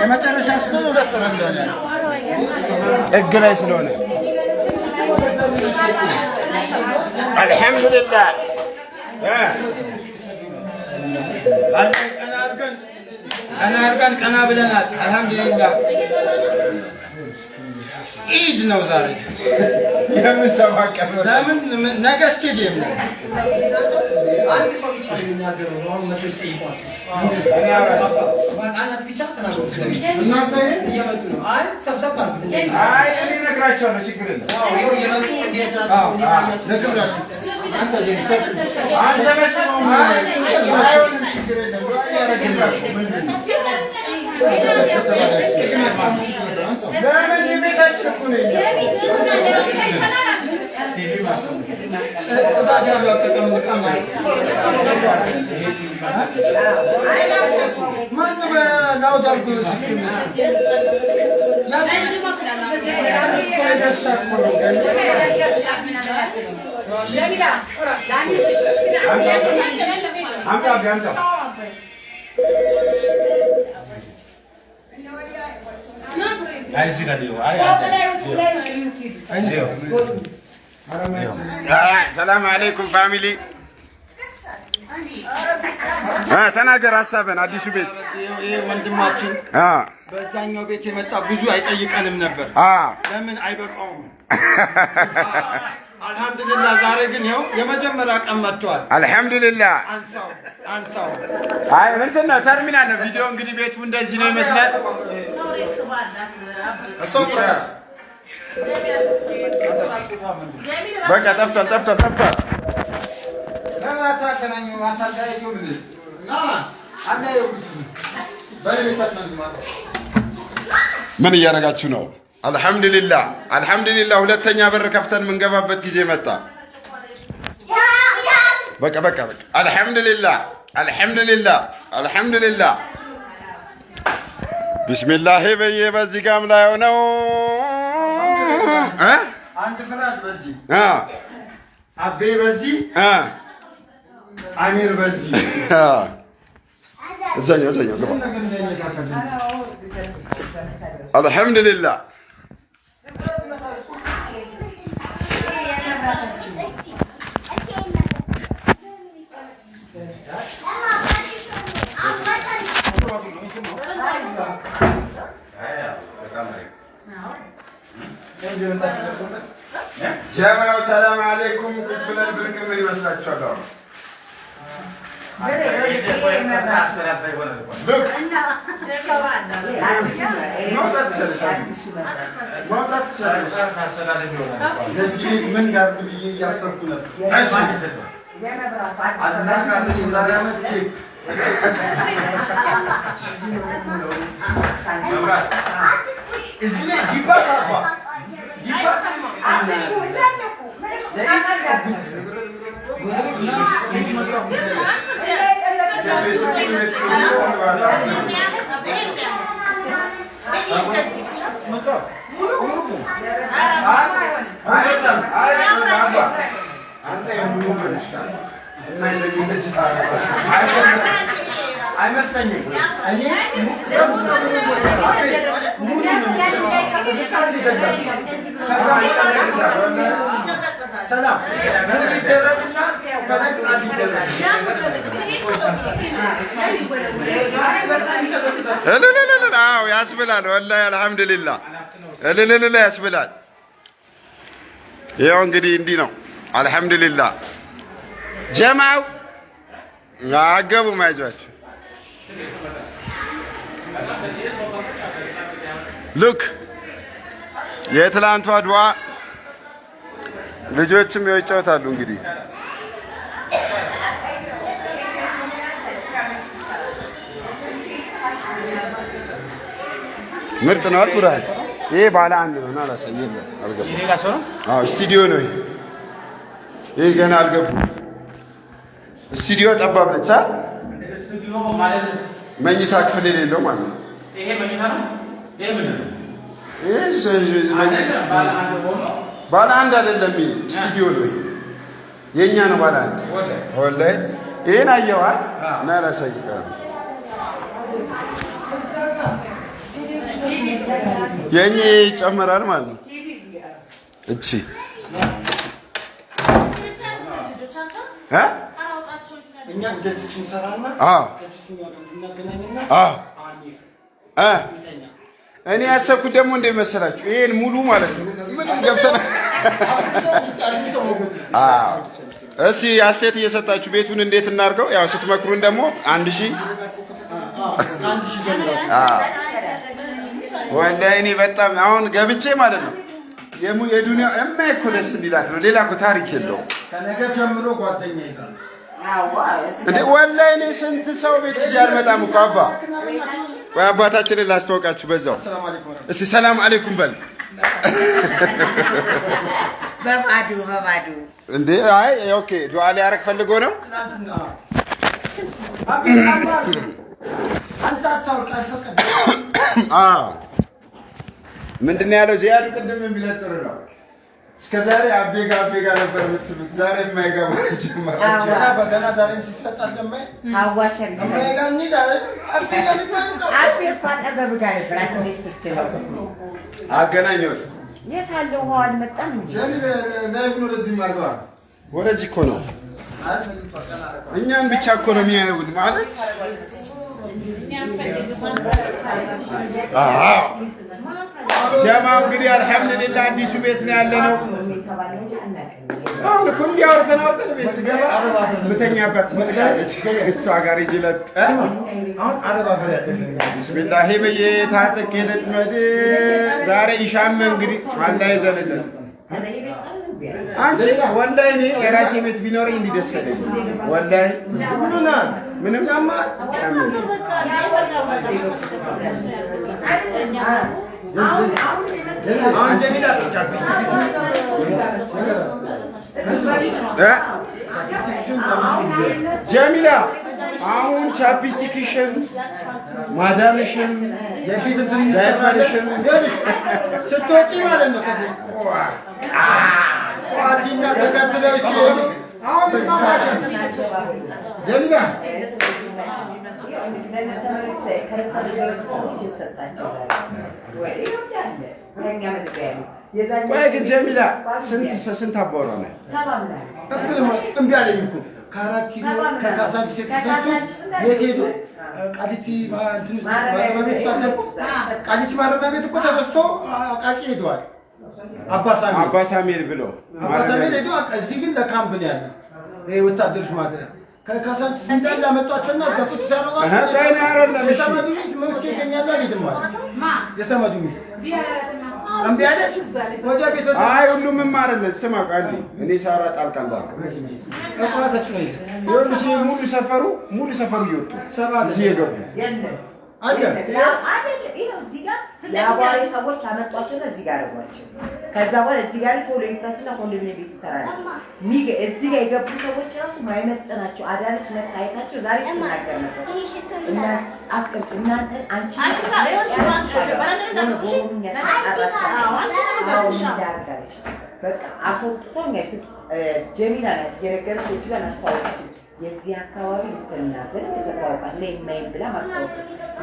የመጨረሻ ስለሆነ ሁለት ወር እንደሆነ ህግ ላይ ስለሆነ አልሐምዱሊላህ ቀና ብለናል። አልሐምዱሊላህ ኢድ ነው ዛሬ። የምን ሰባት ቀን ለምን ነገ ስቴዲየም ነው። አንድ ሰው ብቻ የሚናገረው ነው። አሁን መጥቶ ይጠይቋቸው። ማቃናት ብቻ ተናገሩ። እናንተ እየመጡ ነው። አይ ሰብሰብ አድርጉት። አይ እኔ እነግራቸዋለሁ። ችግር የለም። አዎ እየመጡ እንዴት ናቸው? ነግራችሁ አንተ አንሰበስበው ማለት አይሆንም። ችግር የለም። ለምን የቤታችን እኮ ነው። ሰላም አለይኩም ፋሚሊ ተናገር ሀሳብን። አዲሱ ቤት ወንድማችን በዛኛው ቤት የመጣ ብዙ አይጠይቀንም ነበር። ለምን አይበቃውም? አልሐምዱሊላህ ዛሬ ግን ይኸው የመጀመሪያ ቀን መጥቷል። አልሐምዱሊላህ አንሳው አይ እንትን ነው ተርሚናል ነው ቪዲዮ። እንግዲህ ቤቱ እንደዚህ ነው ይመስላል። በቃ ጠፍቷል። ምን እያደረጋችሁ ነው? አልሐምዱሊላህ ሁለተኛ በር ከፍተን የምንገባበት ጊዜ መጣ። በቃ አልሐምዱሊላህ ቢስሚላህ በየ በዚህ ጋም ላይ ሆነው አንድ ፍራሽ በዚህ አቤ በዚህ አሚር በዚህ እዛኛው ግባ። አልሐምዱሊላህ ጀማው ሰላም አለይኩም። ቁጭ ብለን ብርቅ ምን ይመስላችኋል? ምን ጋር ብዬ እያሰብኩ ነበር። አይመስለኝም። ያስብላል። ወላሂ አልሐምዱሊላህ ያስብላል። ይኸው እንግዲህ እንዲህ ነው። አልሐምዱሊላህ ጀማው አገቡ ማይዟችሁ ሉክ የትላንቷ ዱዓ ልጆችም ይጫወታሉ። እንግዲህ ምርጥ ነው። አልኩራል ይሄ ባለ አንድ ነው። አላሳየም አልገባም። አዎ ስቱዲዮ ነው ይሄ ገና አልገባም። ስቱዲዮ ጠባብ ነች። ስቱዲዮ ማለት መኝታ ክፍል የሌለው ማለት ነው። ይሄ መኝታ ነው። ይሄ ምን ነው? ባለ አንድ አይደለም። ይሄ ስቱዲዮ ነው። የኛ ነው ባለ አንድ። ወላሂ ይሄን አየዋል እና ላሳይህ የኔ ይጨመራል ማለት ነው። እቺ እኛ እንደዚህ እንሰራና እኔ ያሰብኩት ደግሞ እንደ መሰላችሁ ይሄን ሙሉ ማለት ነው። ምንም ገብተና እስቲ አስተያየት እየሰጣችሁ ቤቱን እንዴት እናድርገው? ያው ስትመክሩን ደግሞ 1000 ወላሂ እኔ በጣም አሁን ገብቼ ማለት ነው የዱንያ እኮ ደስ እንዲላት ነው። ሌላ እኮ ታሪክ የለውም። ከነገ ጀምሮ ጓደኛ ይዛል እንዴ ወላሂ እኔ ስንት ሰው ቤት ይዤ አልመጣም እኮ አባ። ወይ አባታችንን ላስተዋውቃችሁ በዛው። እስቲ ሰላም አለይኩም በል። በባዶ እንዴ አይ ኦኬ ዱዓ ሊያረግ ፈልጎ ነው። ምንድን ነው ያለው ዚያዱ ቅድም የሚለጥር ነው። እስከዛሬ አቤጋ ነበር የምትሉት ዛሬ የማይገባ ጀመረ። በገና ዛሬም ሲሰጣት ለማይ አዋሸን አሜጋኒ ዳለ አቤጋ ቢባዩ አቤጋ ተበብ ጋር ነበር አትመስልችለው አገናኘሁት። የት አለው ውሃ አልመጣም እንዴ? ጀሚል ላይፍ ነው ወደዚህ ማርባ ወደዚህ እኮ ነው። እኛም ብቻ እኮ ነው የሚያዩን ማለት ጀማው እንግዲህ አልሐምዱሊላህ አዲሱ ቤት ነው ያለነው። አሁን እኮ እንዲያው ተናወጠን ቤት ስገባ ምተኛበት ምትካለች እሷ ጋር ይጅለጥ አሁን አረባ ጋር ያደረገ ቢስሚላህ በየ ታጠቅ የለጥመድ ዛሬ ኢሻም እንግዲህ አላህ ይዘንልን። አንቺ ወላሂ እኔ የራሴ ቤት ቢኖረኝ እንዲደሰለኝ ወላሂ ምንም ያማ ጀሚላ አሁን ቻፕስቲክሽን ማዳምሽን የፊት እንትን ይሰራልሽን ስትወጪ ማለት ነው። ከዚህ ሷቲና ተከትለው ሲሄዱ አሁን ጀሚላ ቆይ ግን ጀሚላ ስንት አባወራ ነው? እምቢ አለኝ እኮ ከ4 ኪሎ ከካሳንቺስ የት ሄዱ? ቃሊቲ ማረሚያ ቤት ሳለቁ ቃሊቲ ማረሚያ ቤት እኮ ተነስቶ አቃቂ ሄደዋል። አባሳሜል ብሎ አባሳሜል ሄዶ እዚህ ግን ለካምፕ ነው ያለው። ይሄ ወታደሮች ማደሪያ ከካሳንቺስ እንዳለ አመጧቸውና በቁጥ ሰራው የሰመዱ ሚስት መውቼ ይገኛሉ አልሄድም ማለት የሰመዱ ሚስት እምቢ አለች። ወደ ቤት አይ ሁሉም ማረለት ስማ ቃሊ እኔ ሳራ ጣልቃ እንዳልኩ እቋታች ነው ይኸውልሽ ሙሉ ሰፈሩ እየወጡ እዚህ የገቡ የአቧሬ ሰዎች አመጧቸውና እዚህ ጋር አደረጓቸው። ከዛ በኋላ እዚህ ጋር ቶሎ ይፈስና ኮንዶሚኒየም ቤት ይሰራል። እዚህ ጋር የገቡ ሰዎች ራሱ ማይመጥናቸው አዳልሽ መታየታቸው ዛሬ ሲናገር ነበር እና አስቀምጡ እናንተን አንቺ በቃ አስወጥቶኝ ጀሚላ ናት የነገረች ይችላል አስተዋወቀች። የዚህ አካባቢ ልትናገር ተታውቃት ለማይም ብላ ማስታወቅ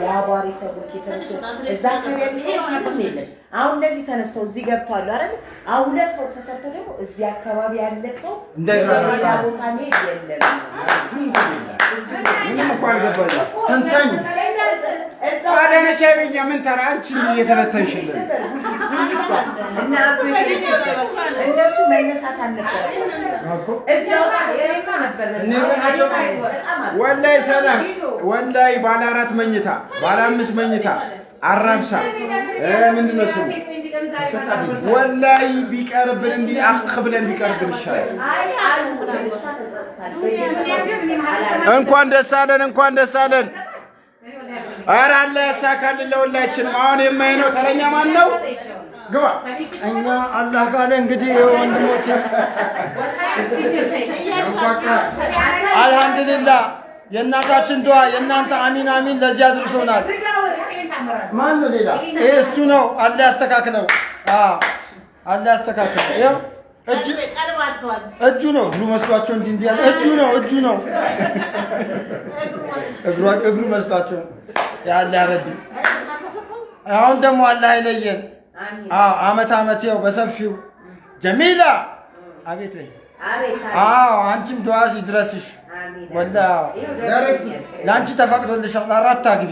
የአቧሬ ሰዎች የተነሱ እዛ አካባቢ ሰዎች የለም። አሁን እንደዚህ ተነስተው እዚህ ገብቷል አይደል? አሁን ሁለት ፎቅ ተሰርቶ ደግሞ እዚህ አካባቢ ያለ ሰው እንደሌላ ቦታ ነው የለም። ምንም እኮ አልገባኝም። ተንታኝ አለመቻበኛ ምን ተራ አንቺ እየተነተንሽልን እና እነሱ መነሳት አልነበረም እዛው ነበር ወላሂ ሰላም ወላሂ ባለ 4 መኝታ ባለ 5 መኝታ አራብሳ ምንድነው ስሙ ወላሂ ቢቀርብን እንዲህ አክብለን ቢቀርብን ይሻላል። እንኳን ደስ አለን ኧረ አላህ ያሳካልን ለሁላችንም። አሁን የማይነው ተረኛ ማን ነው? ግባ እኛ አላህ ካለ እንግዲህ ወንድሞቼ አልሐምዱሊላህ የእናታችን ዱዓ የእናንተ አሚን አሚን ለዚህ አድርሶናል። ማን ነው ሌላ? እሱ ነው። አላህ ያስተካክለው። አላህ ያስተካክለው። ይኸው እጁ ነው እግሩ መስሏቸው እንዲህ ያለ እጁ ነው እግሩ መስሏቸው ያለ ያረቢ አሁን ደግሞ አላህ አይለየን። አመት ይኸው በሰፊው ጀሚላ አቤት በይ። አዎ አንቺም ዱዓ ይድረስሽ። ወላሂ ለአንቺ ተፈቅዶልሻል 4 አግቢ።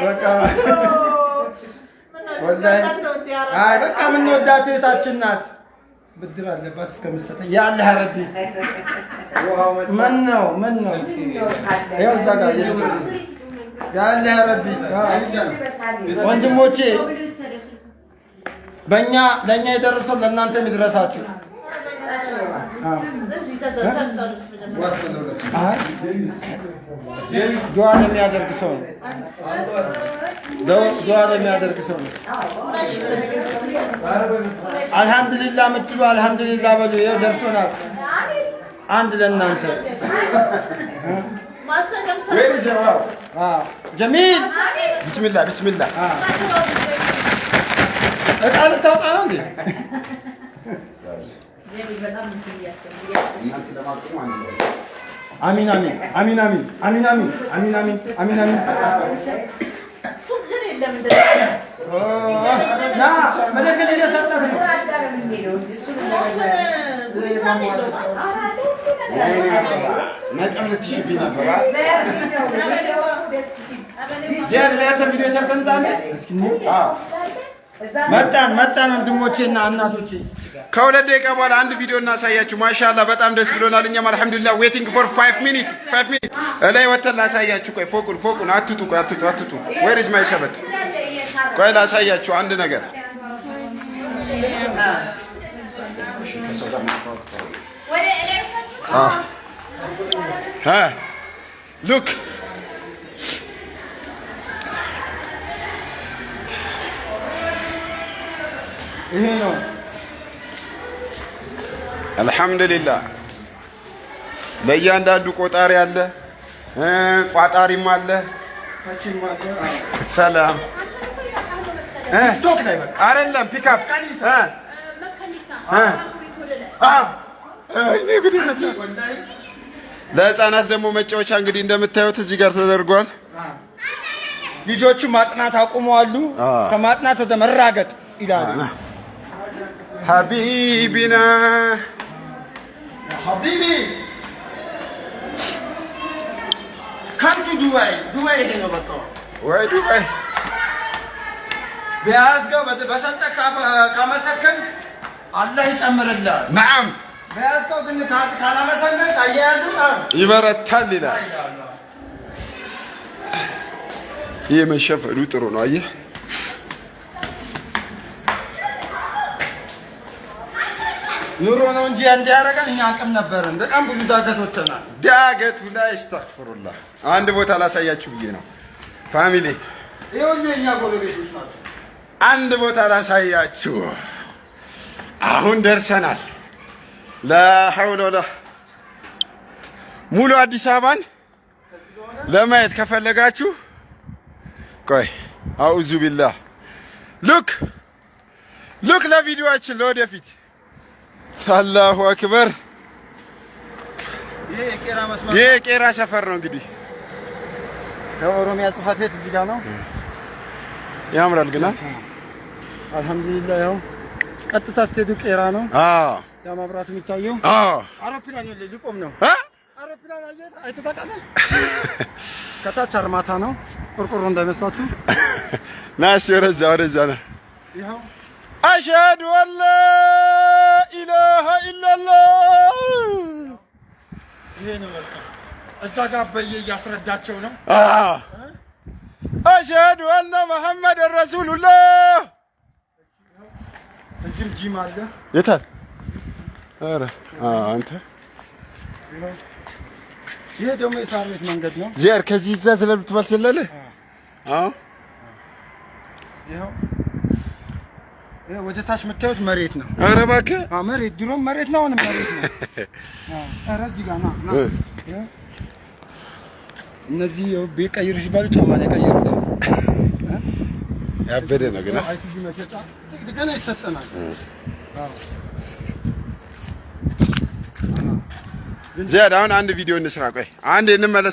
በቃ ወላሂ አይ በቃ የምንወዳት እህታችን ናት። ብድር አለባት እስከምትሰጠኝ ያ አላህ ረቢ። ምን ነው ይኸው እዛ ጋር ያ አላህ ረቢ። ወንድሞቼ ለእኛ የደረሰው ለእናንተ የሚድረሳችሁ። ዱዓ ለሚያደርግ ሰው ነው። ዱዓ ለሚያደርግ ሰው ነው። አልሐምዱሊላህ የምትሉ አልሐምዱሊላህ በሉ። ይኸው ደርሶናል። አንድ ለእናንተ ጀሚል ቢስሚላህ እቃ ልታወጣ ነው እንዴ? አሚን ና መለከት እየሰጠህ ነው። ነጥብ ልትይዝብኝ ነበር። ቪዲዮ ሰርተን መጣን ወንድሞቼና እናቶቼ። ከ2 ደቂቃ በኋላ አንድ ቪዲዮ እናሳያችሁ። ማሻአላህ በጣም ደስ ብሎናል። እኛም አልሐምዱሊላህ ዌቲንግ ፎር 5 ሚኒትስ ላይ ወተን ላሳያችሁ። ቆይ ፎቁን አትጡ። ዌር ኢዝ ማይ ሸበት? ቆይ ላሳያችሁ አንድ ነገር። ሉክ ይሄ ነው። አልሐምዱሊላህ ለእያንዳንዱ ቆጣሪ አለ፣ ቋጣሪም አለ። ሰላም ቶክ ላይ በቃ አይደለም ፒክአፕ ለህፃናት ደግሞ መጫወቻ እንግዲህ እንደምታዩት እዚህ ጋር ተደርጓል። ልጆቹ ማጥናት አቁመዋሉ። ከማጥናት ወደ መራገጥ ይላሉ። ሀቢቢና ሀቢቢ ካምቱ ዱባይ ይሄ ነው በቃ። ወይ ዱባይ በያዝገው በሰጠህ ካመሰከንክ አላህ ይጨምርልሃል። ነዓም በያዝገው ግን ካላመሰከንክ አያያዙ ይበረታል ይላል። ይሄ መሸፈዱ ጥሩ ነው። አየህ ኑሮ ነው እንጂ እንዲያረጋን እኛ አቅም ነበረን። በጣም ብዙ ዳገቶችናል። ዳገቱ ላይ አስተግፍሩላህ። አንድ ቦታ ላሳያችሁ ብዬ ነው ፋሚሊ። ይኸውልህ የኛ ጎረቤቶች ናቸው። አንድ ቦታ ላሳያችሁ። አሁን ደርሰናል። ላሐውለ ወላ ሙሉ አዲስ አበባን ለማየት ከፈለጋችሁ ቆይ አውዙ ቢላህ ሉክ ለቪዲዮአችን ለወደፊት አላሁ አክበር። ይሄ ቄራ ሰፈር ነው እንግዲህ። የኦሮሚያ ጽሕፈት ቤት እዚህ ጋር ነው። ያምራል ግን አልሐምዱሊላህ። ያው ቀጥታ ስትሄዱ ቄራ ነው። ያ መብራቱ የሚታየው አውሮፕላን ሊቆም ነው። አውሮፕላን አይተህ ታውቃለህ? ከታች አርማታ ነው። ቆርቆሮ እንዳይመስላችሁ። ናስ ወደዛ ነው። ይኸው አሽሀዱ አላ ኢላሃ ኢለላህ። ይሄ ነው በቃ። እዛ ጋር እያስረዳቸው ነው። አሽሀዱ አነ መሐመድ ረሱሉላህ። እዚህም ጂም አለ። የታል? ኧረ አንተ ይሄ ደግሞ የሳር ቤት መንገድ ነው። ዚያር ከዚህ እዛ ስለምትባል ስለልህ ይኸው ወደ ታች የምታዩት መሬት ነው። ኧረ እባክህ መሬት ድሮም መሬት ነው፣ አሁንም መሬት ነው። ኧረ እዚህ ጋር ና እነዚህ ቤት ቀይሩ ሲባሉ ጫማ ነው የቀየሩት። ያበደ ነው ግን አይቲቪ መሸጫ ገና ይሰጠናል። ዚያድ አሁን አንድ ቪዲዮ እንስራ። ቆይ አንዴ እንመለስ።